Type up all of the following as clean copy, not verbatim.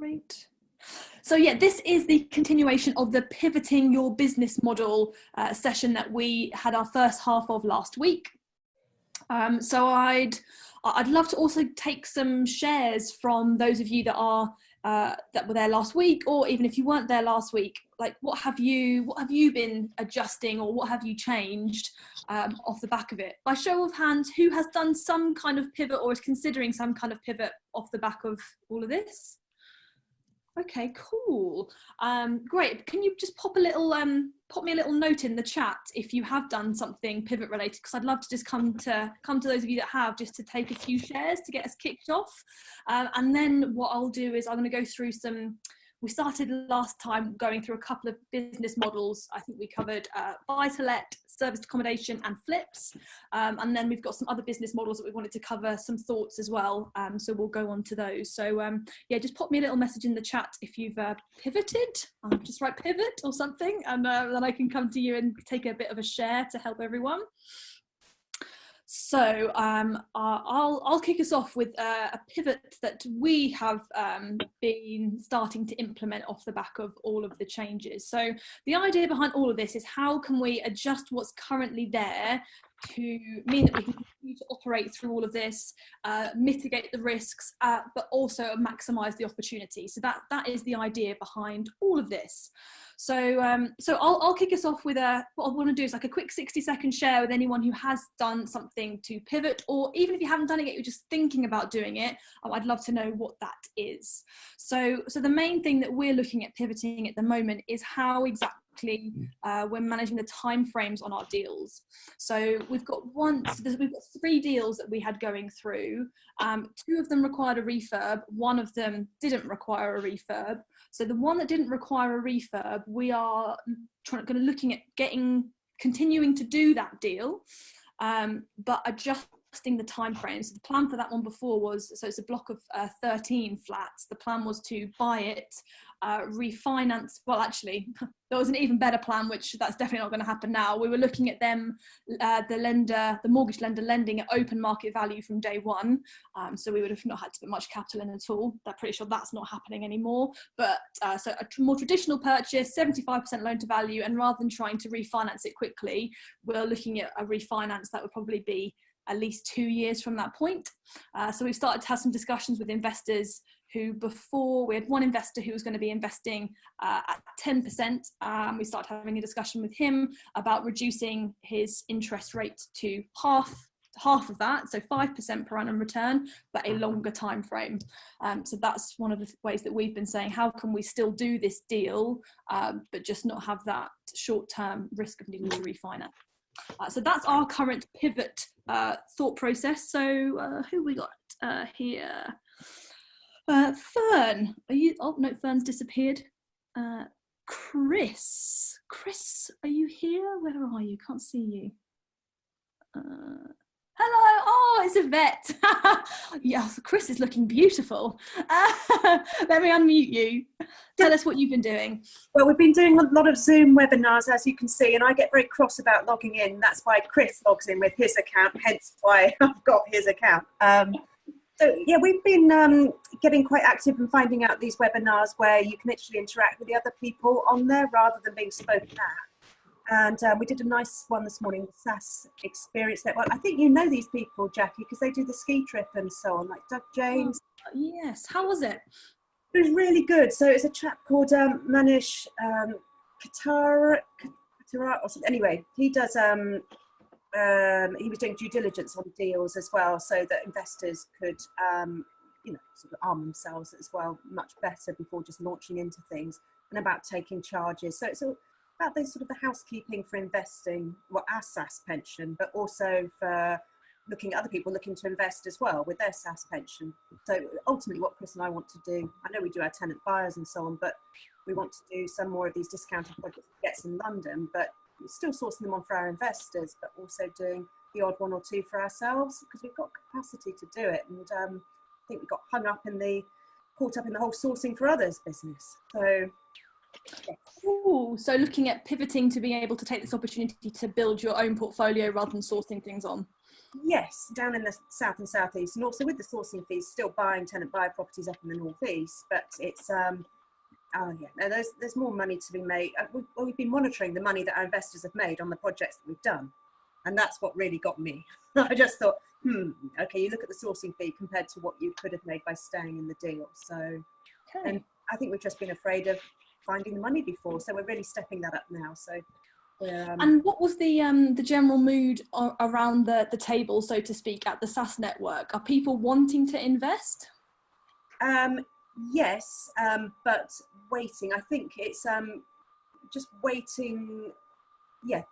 Great. So yeah, this is the continuation of the Pivoting Your Business Model session that we had our first half of last week. So I'd love to also take some shares from those of you that are that were there last week, or even if you weren't there last week, like what have you been adjusting, or what have you changed off the back of it? By show of hands, who has done some kind of pivot or is considering some kind of pivot off the back of all of this? Okay, cool. Great. Can you just pop me a little note in the chat if you have done something pivot related, because I'd love to just come to those of you that have, just to take a few shares to get us kicked off. And then what I'll do is I'm going to go through we started last time going through a couple of business models. I think we covered buy-to-let, serviced accommodation and flips. And then we've got some other business models that we wanted to cover, some thoughts as well. So we'll go on to those. So yeah, just pop me a little message in the chat if you've pivoted. Just write pivot or something, and then I can come to you and take a bit of a share to help everyone. So I'll kick us off with a pivot that we have been starting to implement off the back of all of the changes. So the idea behind all of this is, how can we adjust what's currently there to mean that we can continue to operate through all of this, mitigate the risks, but also maximise the opportunity. So that is the idea behind all of this. So I'll kick us off with what I want to do is like a quick 60-second share with anyone who has done something to pivot, or even if you haven't done it yet, you're just thinking about doing it. I'd love to know what that is. So the main thing that we're looking at pivoting at the moment is how exactly we're managing the timeframes on our deals. So we've got 3 deals that we had going through. 2 of them required a refurb, 1 of them didn't require a refurb. So the one that didn't require a refurb, we are looking at continuing to do that deal, but adjusting the timeframes. So the plan for that one before was, so it's a block of 13 flats. The plan was to buy it, refinance. Well, actually, there was an even better plan, which that's definitely not going to happen now. We were looking at them, the mortgage lender lending at open market value from day one. So we would have not had to put much capital in at all. I'm pretty sure that's not happening anymore. But so a more traditional purchase, 75% loan to value, and rather than trying to refinance it quickly, we're looking at a refinance that would probably be at least 2 years from that point. So we've started to have some discussions with investors who, before we had one investor who was going to be investing at 10%. We started having a discussion with him about reducing his interest rate to half of that, so 5% per annum return, but a longer time frame. So that's one of the ways that we've been saying, how can we still do this deal, but just not have that short-term risk of needing to refinance. So that's our current pivot thought process. So who we got here? Fern, are you? Oh no, Fern's disappeared. Chris, are you here? Where are you? Can't see you. Hello. Oh, it's Yvette. Yes, Chris is looking beautiful. Let me unmute you. Tell us what you've been doing. Well, we've been doing a lot of Zoom webinars, as you can see, and I get very cross about logging in. That's why Chris logs in with his account, hence why I've got his account. So yeah, we've been getting quite active in finding out these webinars where you can actually interact with the other people on there rather than being spoken at. And we did a nice one this morning, the SAS Experience Network. I think you know these people, Jackie, because they do the ski trip and so on, like Doug James. Oh, yes, how was it? It was really good. So it's a chap called Manish Katara or something. Anyway, he does. He was doing due diligence on deals as well, so that investors could, sort of arm themselves as well much better before just launching into things, and about taking charges. So it's all about the sort of the housekeeping for investing, well, our SAS pension, but also for looking at other people looking to invest as well with their SAS pension. So ultimately what Chris and I want to do, I know we do our tenant buyers and so on, but we want to do some more of these discounted projects in London, but still sourcing them on for our investors, but also doing the odd 1 or 2 for ourselves, because we've got capacity to do it. And I think we got caught up in the whole sourcing for others business. So yes. Ooh, so looking at pivoting to being able to take this opportunity to build your own portfolio rather than sourcing things on. Yes, down in the south and southeast, and also with the sourcing fees, still buying tenant buyer properties up in the northeast. But it's oh yeah, no, there's more money to be made. We've been monitoring the money that our investors have made on the projects that we've done, and that's what really got me. I just thought, okay, you look at the sourcing fee compared to what you could have made by staying in the deal. So, Okay. and I think we've just been afraid of finding the money before, so we're really stepping that up now. So, and what was the general mood around the table, so to speak, at the SaaS network? Are people wanting to invest? Yes, but waiting. I think it's just waiting. Yeah,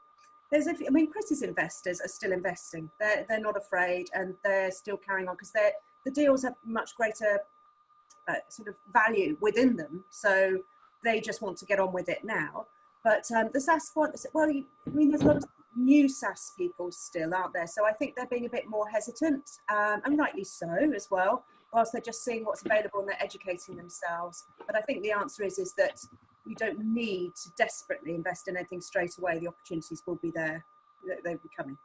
I mean, Chris's investors are still investing. They're not afraid, and they're still carrying on because the deals have much greater sort of value within them. So they just want to get on with it now. But the SaaS one, well, I mean, there's a lot of new SaaS people still out there. So I think they're being a bit more hesitant, and rightly so as well, whilst they're just seeing what's available and they're educating themselves. But I think the answer is that you don't need to desperately invest in anything straight away. The opportunities will be there. They'll be coming.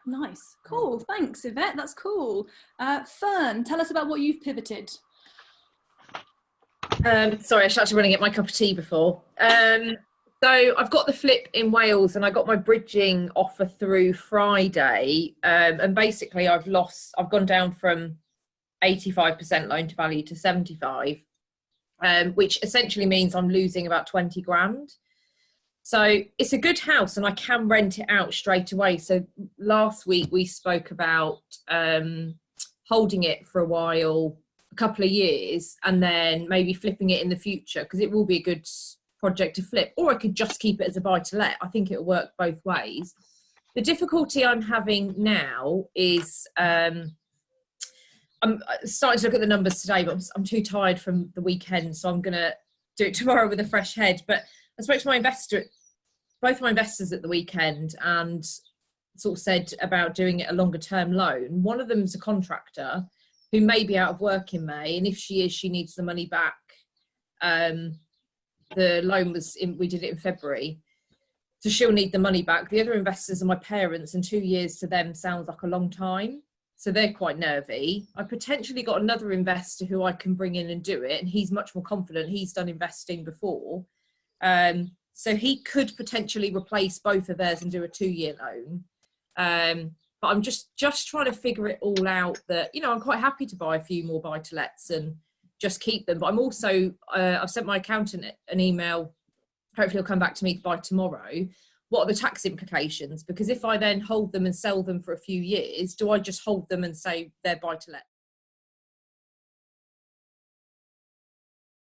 Nice. Cool. Thanks, Yvette. That's cool. Fern, tell us about what you've pivoted. Sorry, I should actually running get my cup of tea before. So I've got the flip in Wales and I got my bridging offer through Friday. And basically I've gone down from 85% loan to value to 75, which essentially means I'm losing about 20 grand. So it's a good house and I can rent it out straight away. So last week we spoke about holding it for a while, a couple of years, and then maybe flipping it in the future because it will be a good project to flip, or I could just keep it as a buy to let. I think it'll work both ways. The difficulty I'm having now is I'm starting to look at the numbers today, but I'm too tired from the weekend, so I'm going to do it tomorrow with a fresh head. But I spoke to both my investors at the weekend, and sort of said about doing it a longer term loan. One of them is a contractor who may be out of work in May, and if she is, she needs the money back. The loan we did it in February, so she'll need the money back. The other investors are my parents, and 2 years to them sounds like a long time, so they're quite nervy. I potentially got another investor who I can bring in and do it, and he's much more confident. He's done investing before, so he could potentially replace both of theirs and do a 2-year loan. But I'm just trying to figure it all out. That, you know, I'm quite happy to buy a few more buy-to-lets and just keep them. But I'm also, I've sent my accountant an email. Hopefully he'll come back to me by tomorrow. What are the tax implications? Because if I then hold them and sell them for a few years, do I just hold them and say they're buy-to-let?